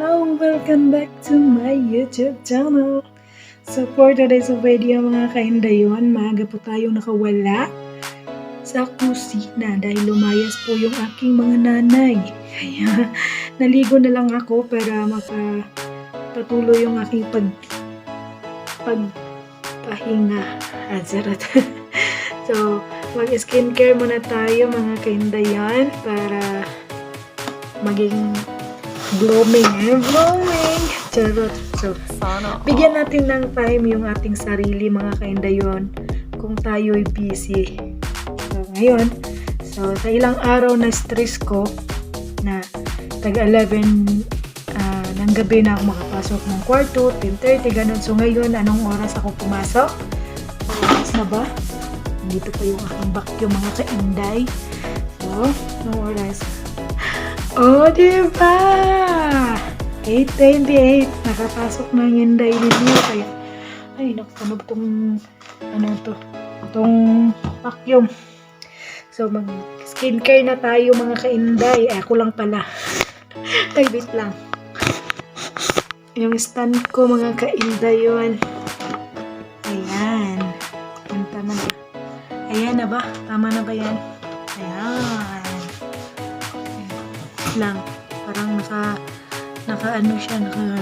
Hello! Welcome back to my YouTube channel. So for today's video mga kaindayon, maaga po tayong nakawala sa kusina dahil lumayas po yung aking mga nanay. Kaya naligo na lang ako para makapatuloy yung aking pagpahinga. Azarot. So mag-skincare muna tayo mga kaindayon para maging glowing. Charot. So, bigyan natin ng time yung ating sarili mga kaindayon kung tayo'y busy. So, ngayon, sa ilang araw na stress ko na tag-11 ng gabi na ako makapasok ng kwarto, 10:30, ganun. So, ngayon, anong oras ako pumasok? Oras na ba? Dito pa yung aking vacuum mga kainday. So, anong oras? Oh, diba? 8:28. Nakapasok na yung inday ninyo. Kaya, ay, nakatunog itong vacuum. So, mag-skincare na tayo mga kainday. Ako lang pala. Ay, wait lang. Yung stand ko mga kainday yun. Ayan. Tama na. Ayan na ba? Tama na ba yan? Ayan. Lang. Parang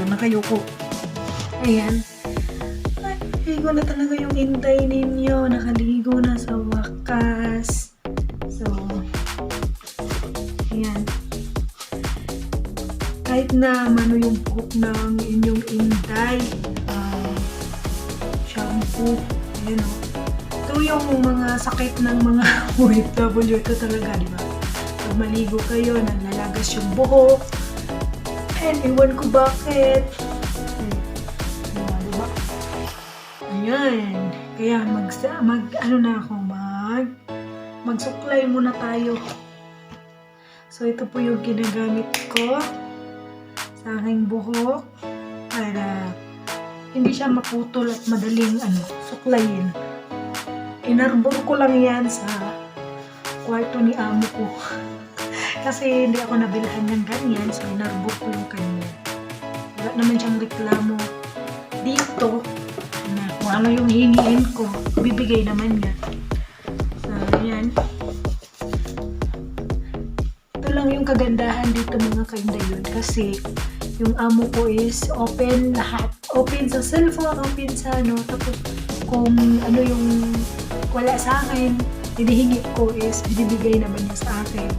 nakayuko. Ayan. Nakaligo na talaga yung inday ninyo. Nakaligo na sa wakas. So, ayan. Kahit na mano yung buhok ng inyong inday, shampoo, ayan o. Ito yung mga sakit ng mga OFW. Ito talaga, di ba? Pag maligo kayo, nalalagas yung buhok. And iwan ko bakit. Diba? Ayan. Kaya magsuklay muna tayo. So ito po yung ginagamit ko sa aking buhok para hindi siya maputol at madaling suklayin. Inarbor ko lang yan sa kwarto ni amo ko. Kasi hindi ako nabilhan ng ganyan, so inarbor ko yung kanya. Wala naman siyang reklamo dito na kung ano yung hingiin ko, bibigay naman niya. So, ayan. Ito lang yung kagandahan dito mga kaindayon kasi yung amo ko is open lahat. Open sa cellphone, open sa tapos kung ano yung wala sa akin, hinihingi ko is binibigay naman niya sa akin.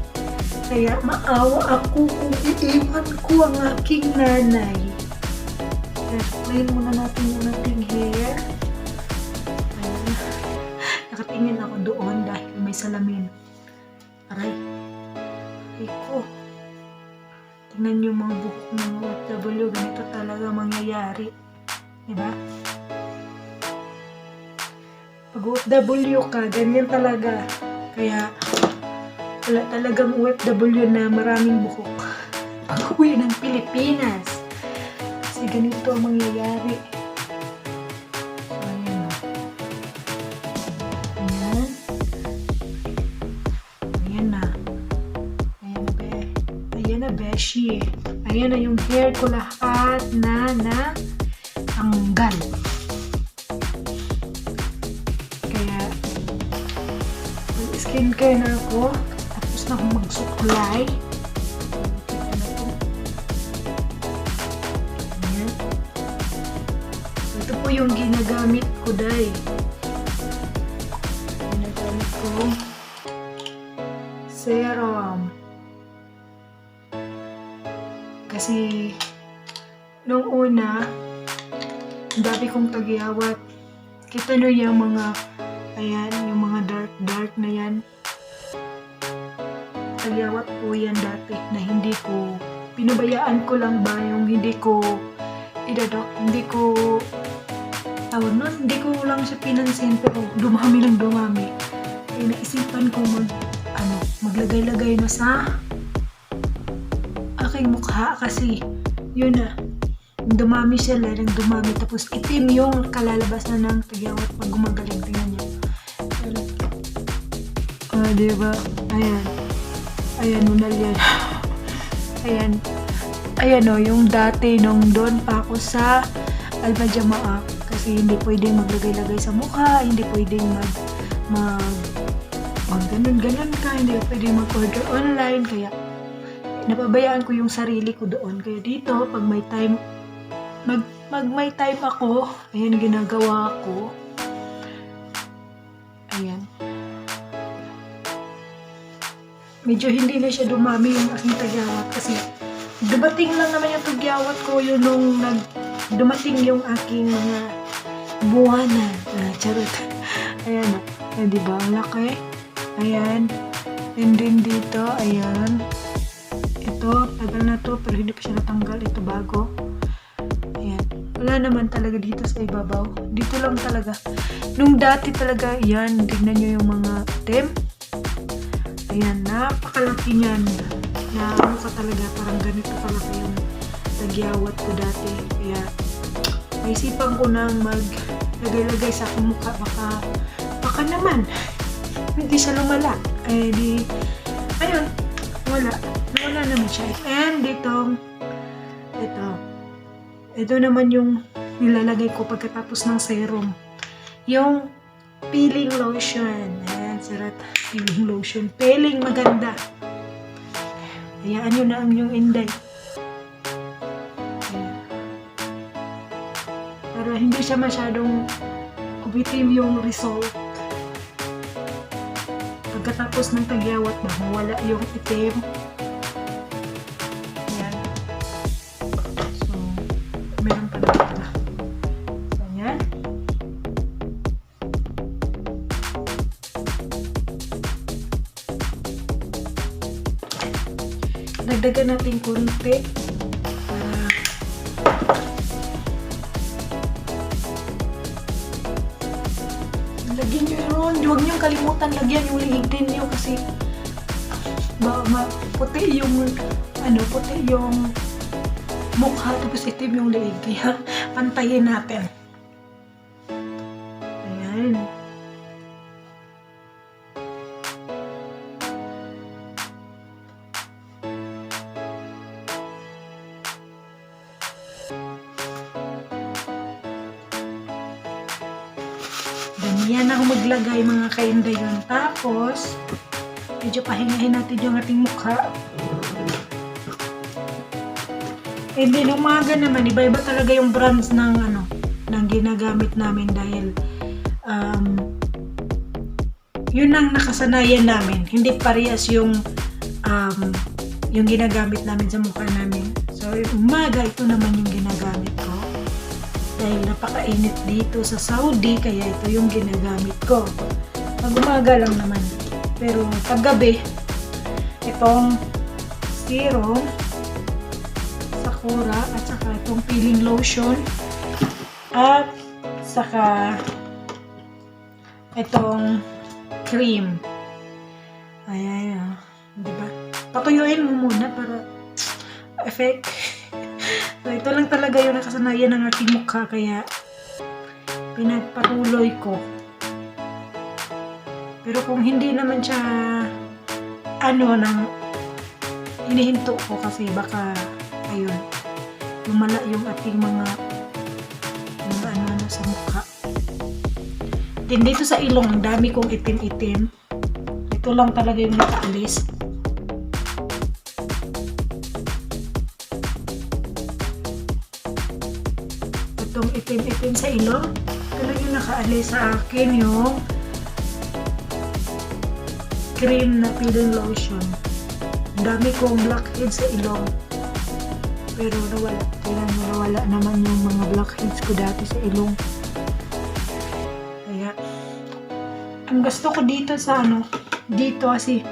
Kaya maawa ako kung iiwan ko ang aking nanay. Explain muna natin yung ating hair. Nakatingin ako doon dahil may salamin. Aray. Aray ko. Tingnan yung mga buhok ng OFW. Ganito talaga mangyayari. Diba? Pag OFW ka, ganyan talaga. Kaya wala talagang OFW na maraming buhok pag-uwi ng Pilipinas kasi ganito ang mangyayari. So, ayan o. Ayan na. Ayan na beshi. Ayan na yung hair ko lahat na tanggal. Kaya mag-skincare na ako. Na akong magsuklay. Ayan. Ito po yung ginagamit ko dahil. Ginagamit ko serum. Kasi nung una, ang dami kong tagyawat. Kita nyo yung mga ayan, yung mga dark na yan. Tagyawat po yan dati na hindi ko pinabayaan ko lang ba yung hindi ko hindi ko lang siya pinansin pero dumami. Kaya naisipan ko maglagay-lagay na sa aking mukha kasi yun na dumami siya tapos itim yung kalalabasan ng tagyawat pag gumagaling. Tingnan niyo. Diba? Ayan, nunal yan. Ayan. ayan o, yung dati nung doon pa ako sa Al-Majamaa, kasi hindi pwedeng maglagay-lagay sa mukha, hindi pwedeng ganun ka, hindi pwedeng mag-order online, kaya napabayaan ko yung sarili ko doon. Kaya dito, pag may time, may time ako, ayan ginagawa ko. Ayan. Medyo hindi na siya dumami yung aking tagyawat kasi dumating lang naman yung tagyawat ko yun nung dumating yung aking mga buwanan. Charot. Ayan. Diba? Ang laki. Ayan. And then dito, ayan. Ito, tagal na to, pero hindi pa siya natanggal. Ito bago. Ayan. Wala naman talaga dito sa ibabaw. Dito lang talaga. Nung dati talaga, ayan, tignan nyo yung mga item. Ayan, napakalaki niyan. Na ano ka talaga, parang ganito kalaki yung tagyawat ko dati. Kaya, naisipan ko nang maglagay-lagay sa aking mukha. Baka naman, hindi siya lumala. Eh, ayun, wala naman siya. And ito naman yung nilalagay ko pagkatapos ng serum. Yung peeling lotion. Ayan, sarat. Peeling lotion. Peeling maganda. Hayaan nyo na ang yung inday. Ayan. Para hindi siya masyadong ubitim yung result. Pagkatapos ng tagyawat na mawala yung itim. Ayan. So, meron pa na ito. So, ayan. Dagdagan natin konti. Lagyan nyo yun. Huwag nyo kalimutan lagyan yung liig din nyo kasi puti yung mukha tapos itim yung liig. Kaya pantayin natin. Ayan. Ganyan ako maglagay mga kainday yun. Tapos, medyo pahingahin natin yung ating mukha. And then, umaga naman, iba-iba talaga yung brands ng ginagamit namin dahil yun ang nakasanayan namin. Hindi parehas yung ginagamit namin sa mukha namin. So, umaga, ito naman yung ginagamit ko. Dahil napakainit dito sa Saudi, kaya ito yung ginagamit ko. Pag-umaga lang naman. Pero paggabi, itong serum, Sakura, at saka itong peeling lotion, at saka itong cream. Ayan. Diba? Patuyuin mo muna para effect. So, ito lang talaga yung nakasanayan ng aking mukha, kaya pinagpatuloy ko. Pero kung hindi naman siya hinihinto ko kasi baka ayun, lumala yung ating mga sa mukha. Then dito sa ilong, ang dami kong itim-itim. Ito lang talaga yung nakaalis. Itong itim-itim sa ilong, talaga yung nakaalis sa akin yung cream na peeling lotion. Ang dami kong blackheads sa ilong. Pero nawala. Kailan nawala naman yung mga blackheads ko dati sa ilong. Kaya, ang gusto ko dito sa dito kasi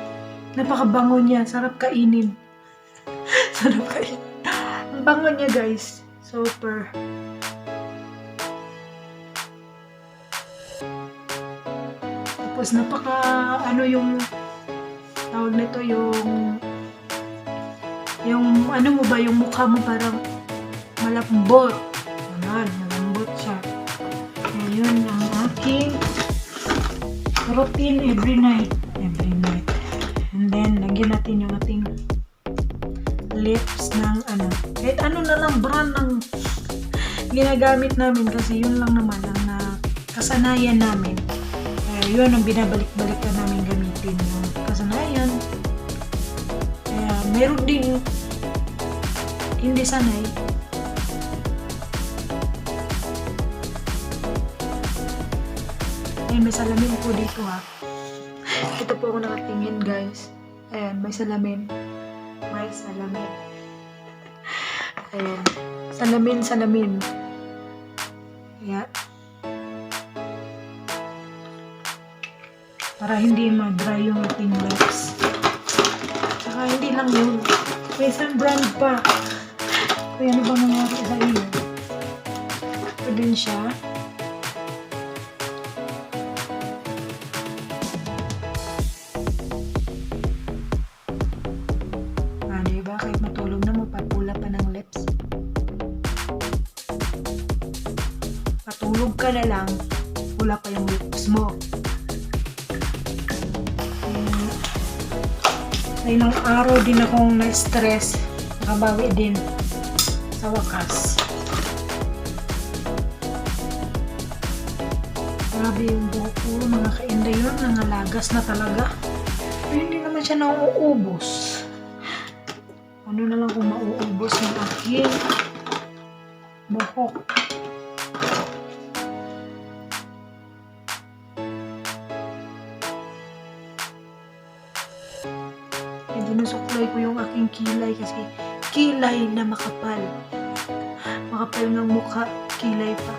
napakabango niya. Sarap kainin. Sarap kainin. Ang bango niya guys. Super. Tapos yung tawag nito yung mo ba, yung mukha mo parang malambot. Malambot siya. Ayun ang aking routine every night. And then, lagyan natin yung ating lips ng kahit ano na lang brand ng ginagamit namin kasi yun lang naman ang kasanayan namin. Yun ang binabalik-balik na namin gamitin yung kasanayan. Kaya meron din hindi sanay. Ay, may salamin po dito ha. Ito po ako nakatingin guys. Ayan, may salamin. May salamin. Ayan. Salamin. Kaya, para hindi ma-dry yung ating lips. Saka hindi lang yun. May isang brand pa. Kaya ano ba nangyari sa iyo? Ito din siya. Diba? Kahit matulog na, mapapula pa ng lips. Patulog ka na lang, pula pa yung lips mo. Sa ilang araw din akong na-stress, nakabawi din sa wakas. Grabe yung buhok ko, mga kainday yun, nangalagas na talaga. Pero hindi naman siya nauubos. Ano na lang kung mauubos ng aking buhok. Sinusuklay ko yung aking kilay kasi kilay na makapal. Makapal ng mukha, kilay pa.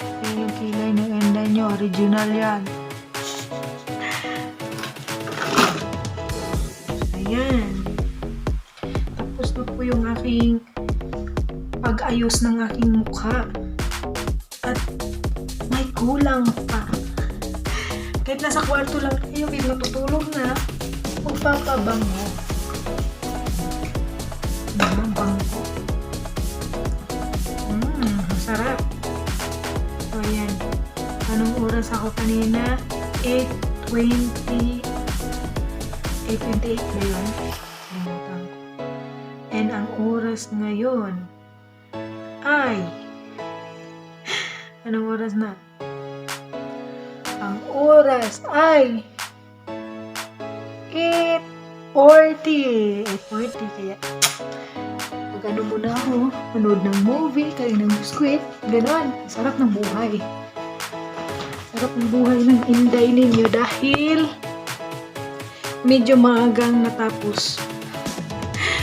Kaya yung kilay ng Enday nyo, original yan. Ayan. Tapos na po yung aking pag-ayos ng aking mukha. At may kulang pa. Kahit nasa kwarto lang kayo, kahit natutulog na, magpapabango. Bango. Sarap. So, ayan. Anong oras ako kanina? 8:28 ba yun? Limutan ko. And ang oras ngayon ay anong oras na? Ang oras ay 8:40 kaya pag ano muna ako, manood ng movie, kain ng biskwit, ganon. Sarap ng buhay. Sarap ng buhay ng Inday ninyo dahil medyo maagang natapos.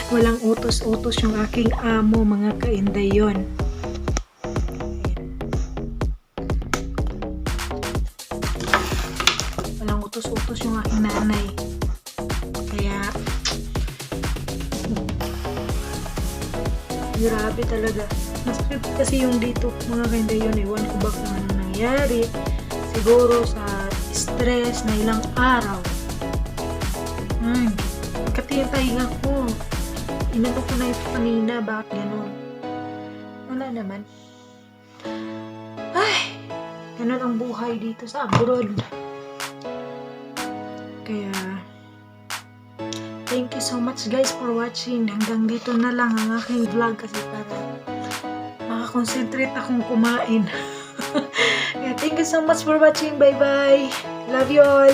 Walang utos-utos yung aking amo, mga ka-Inday yon. Walang utos-utos yung aking nanay. Kaya grabe talaga. Masakit kasi yung dito, mga ka-Inday yun. Ewan ko ba kung anong nangyari. Siguro sa stress na ilang araw. Katiyatahinga ko. Inano ko na ito kanina. Bakit gano'n? Wala naman. Ay! Ganun ang buhay dito sa abroad. Kaya thank you so much guys for watching. Hanggang dito na lang ang aking vlog kasi para makakonsentrate akong kumain. Yeah, thank you so much for watching. Bye bye. Love you all.